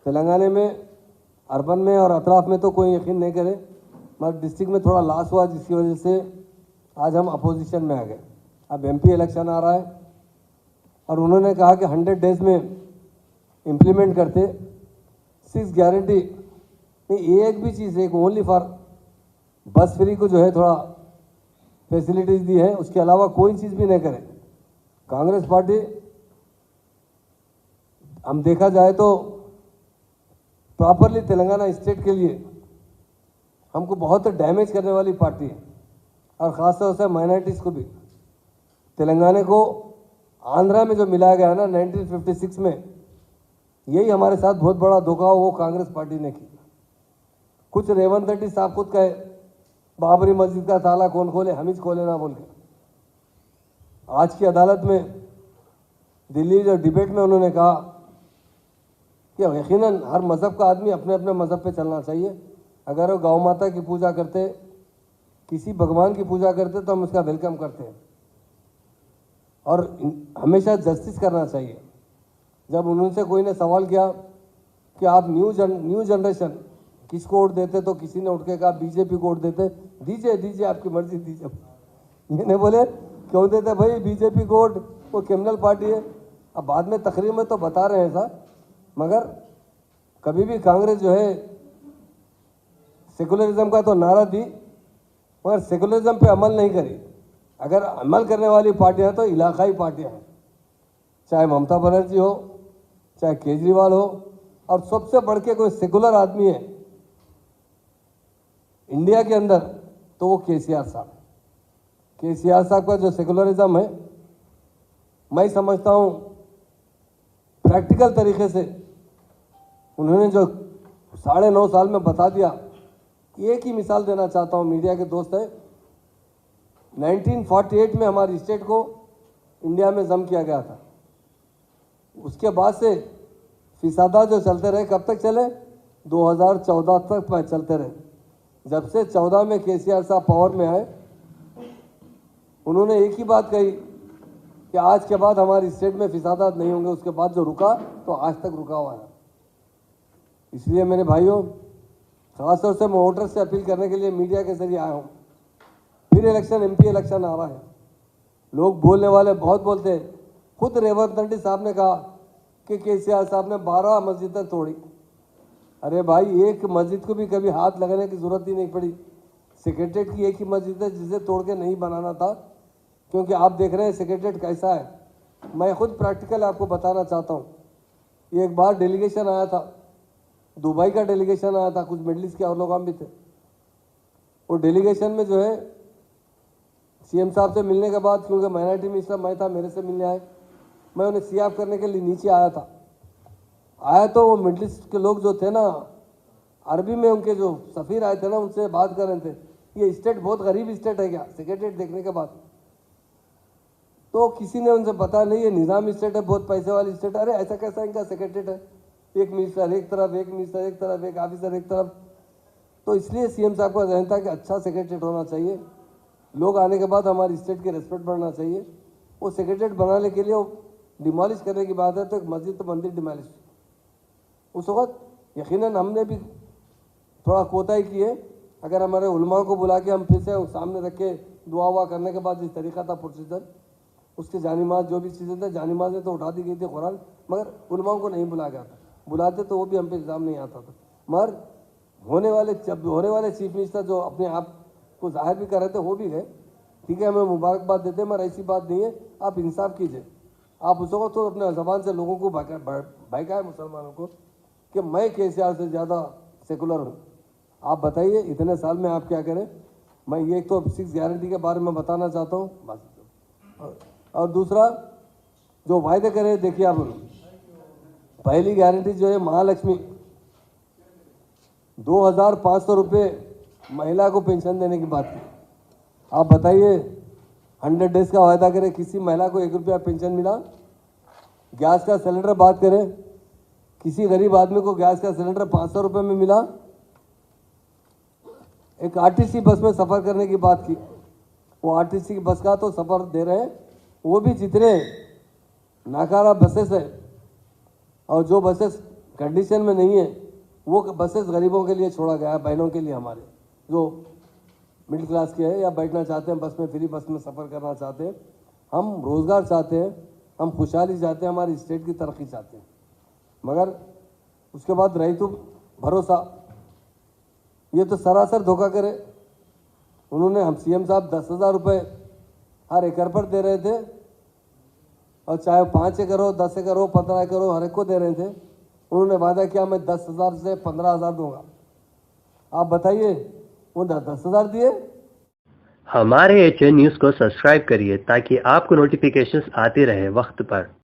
तेलंगाना में अर्बन में और अतराफ में तो कोई यकीन नहीं करे, मगर डिस्ट्रिक्ट में थोड़ा लॉस हुआ, जिसकी वजह से आज हम अपोजिशन में आ गए। अब एमपी इलेक्शन आ रहा है और उन्होंने कहा कि 100 डेज में इम्प्लीमेंट करते 6 गारंटी नहीं, एक भी चीज़, एक ओनली फॉर बस फ्री को जो है थोड़ा फैसिलिटीज दी है, उसके अलावा कोई चीज़ भी नहीं करे। कांग्रेस पार्टी हम देखा जाए तो प्रॉपरली तेलंगाना स्टेट के लिए हमको बहुत डैमेज करने वाली पार्टी है, और ख़ासतौर से माइनॉरिटीज़ को भी। तेलंगाना को आंध्रा में जो मिलाया गया ना 1956 में, यही हमारे साथ बहुत बड़ा धोखा वो कांग्रेस पार्टी ने किया। कुछ रेवंत रेड्डी साहब खुद कहे बाबरी मस्जिद का ताला कौन खोले, हम ही खोले ना बोल के। आज की अदालत में दिल्ली जो डिबेट में उन्होंने कहा कि यकीनन हर मज़हब का आदमी अपने अपने मज़हब पे चलना चाहिए। अगर वो गौ माता की पूजा करते, किसी भगवान की पूजा करते, तो हम उसका वेलकम करते हैं और हमेशा जस्टिस करना चाहिए। जब उनसे कोई ने सवाल किया कि आप न्यू जनरेशन किसको वोट देते, तो किसी ने उठ के कहा बीजेपी को वोट देते। दीजिए दीजिए, आपकी मर्जी दीजिए। ये नहीं बोले क्यों देते भाई बीजेपी को वोट, वो क्रिमिनल पार्टी है। अब बाद में तकरीर में तो बता रहे हैं सर, मगर कभी भी कांग्रेस जो है सेकुलरिज्म का तो नारा दी, मगर सेकुलरिज्म पे अमल नहीं करी। अगर अमल करने वाली पार्टियां तो इलाकाई पार्टियां हैं, चाहे ममता बनर्जी हो, चाहे केजरीवाल हो, और सबसे बढ़ के कोई सेकुलर आदमी है इंडिया के अंदर तो वो केसीआर साहब। केसीआर साहब का जो सेकुलरिज्म है, मैं समझता हूँ प्रैक्टिकल तरीके से उन्होंने जो 9.5 साल में बता दिया। एक ही मिसाल देना चाहता हूँ, मीडिया के दोस्त है, 1948 में हमारी स्टेट को इंडिया में जम किया गया था। उसके बाद से फिसादा जो चलते रहे, कब तक चले? 2014 तक चलते रहे। जब से 14 में केसीआर साहब पावर में आए, उन्होंने एक ही बात कही कि आज के बाद हमारी स्टेट में फिसादात नहीं होंगे। उसके बाद जो रुका तो आज तक रुका हुआ है। इसलिए मेरे भाइयों, खासतौर से मैं वोटर से अपील करने के लिए मीडिया के जरिए आया हूँ। फिर इलेक्शन, एमपी इलेक्शन आ रहा है। लोग बोलने वाले बहुत बोलते हैं। खुद रेवंत रेड्डी साहब ने कहा कि केसीआर साहब ने 12 मस्जिदें तोड़ी। अरे भाई, एक मस्जिद को भी कभी हाथ लगाने की जरूरत ही नहीं पड़ी। सेक्रेटरीट की एक ही मस्जिद है जिसे तोड़ के नहीं बनाना था, क्योंकि आप देख रहे हैं सेक्रेटरीट कैसा है। मैं खुद प्रैक्टिकल आपको बताना चाहता हूँ। एक बार डेलीगेशन आया था, दुबई का डेलीगेशन आया था, कुछ मिडल ईस्ट के और लोग भी थे। वो डेलीगेशन में जो है सीएम साहब से मिलने के बाद, क्योंकि माइनॉरिटी मिनिस्टर मैं था, मेरे से मिलने आए, मैं उन्हें सीआफ करने के लिए नीचे आया था। आया तो वो मिडल ईस्ट के लोग जो थे ना, अरबी में उनके जो सफ़ीर आए थे ना, उनसे बात कर रहे थे, ये स्टेट बहुत गरीब स्टेट है क्या? सेक्रेटरीट देखने के बाद तो किसी ने उनसे पता नहीं, ये निज़ाम स्टेट है, बहुत पैसे वाली स्टेट। अरे ऐसा कैसा इनका सेक्रेटरीट है? एक मिनिस्टर एक तरफ, एक मिनिस्टर एक तरफ, एक ऑफिसर एक तरफ। तो इसलिए सीएम साहब का जहन था कि अच्छा सेक्रेटरीट होना चाहिए, लोग आने के बाद हमारी स्टेट की रेस्पेक्ट बढ़ना चाहिए। वो सेक्रेटरीट बनाने के लिए वो डिमॉलिश करने की बात है, तो एक मस्जिद तो मंदिर डिमॉलिश। उस वक्त यकीनन हमने भी थोड़ा कोताही की है। अगर हमारे उलमा को बुला के हम फिर से सामने रख के दुआ हुआ करने के बाद जिस तरीका था प्रोसीजर, उसके जानिमाज जो भी चीज़ें थे, जानिमाजें तो उठा दी गई थी कुरान, मगर उलमाओं को नहीं बुलाया गया था। बुलाते तो वो भी हम पे इल्ज़ाम नहीं आता था। मगर होने वाले चीफ मिनिस्टर जो अपने आप को जाहिर भी कर रहे थे, वो भी गए। ठीक है, हमें मुबारकबाद देते हैं, मगर ऐसी बात नहीं है। आप इंसाफ कीजिए। आप उस वक्त तो अपने ज़बान से लोगों को बहकाए, मुसलमानों को, कि मैं केसीआर से ज़्यादा सेकुलर हूँ। आप बताइए इतने साल में आप क्या करें? मैं ये तो 6 गारंटी के बारे में बताना चाहता हूँ बस। और दूसरा जो वायदे करे, देखिए आप, पहली गारंटी जो है महालक्ष्मी, 2500 रुपये महिला को पेंशन देने की बात की। आप बताइए, 100 डेज का वायदा करें, किसी महिला को 1 रुपया पेंशन मिला? गैस का सिलेंडर बात करें, किसी गरीब आदमी को गैस का सिलेंडर 500 रुपये में मिला? एक आरटीसी बस में सफ़र करने की बात की, वो आरटीसी की बस का तो सफ़र दे रहे हैं, वो भी जितने नाकारा बसेस है और जो बसेस कंडीशन में नहीं है। वो बसेस गरीबों के लिए छोड़ा गया है, बहनों के लिए, हमारे जो मिडिल क्लास के हैं या बैठना चाहते हैं बस में, फ्री बस में सफ़र करना चाहते हैं। हम रोज़गार चाहते हैं, हम खुशहाली चाहते हैं, हमारी स्टेट की तरक्की चाहते हैं। मगर उसके बाद रही तो भरोसा, ये तो सरासर धोखा करे। उन्होंने, हम सीएम साहब 10,000 रुपये हर एकड़ पर दे रहे थे, और चाहे 5 एकड़ हो, 10 एकड़ हो, 15 एकड़ हो, हर एक को दे रहे थे। उन्होंने वादा किया मैं 10,000 से 15,000 दूंगा। आप बताइए, वो 10,000 दिए? हमारे HN न्यूज़ को सब्सक्राइब करिए ताकि आपको नोटिफिकेशंस आते रहे वक्त पर।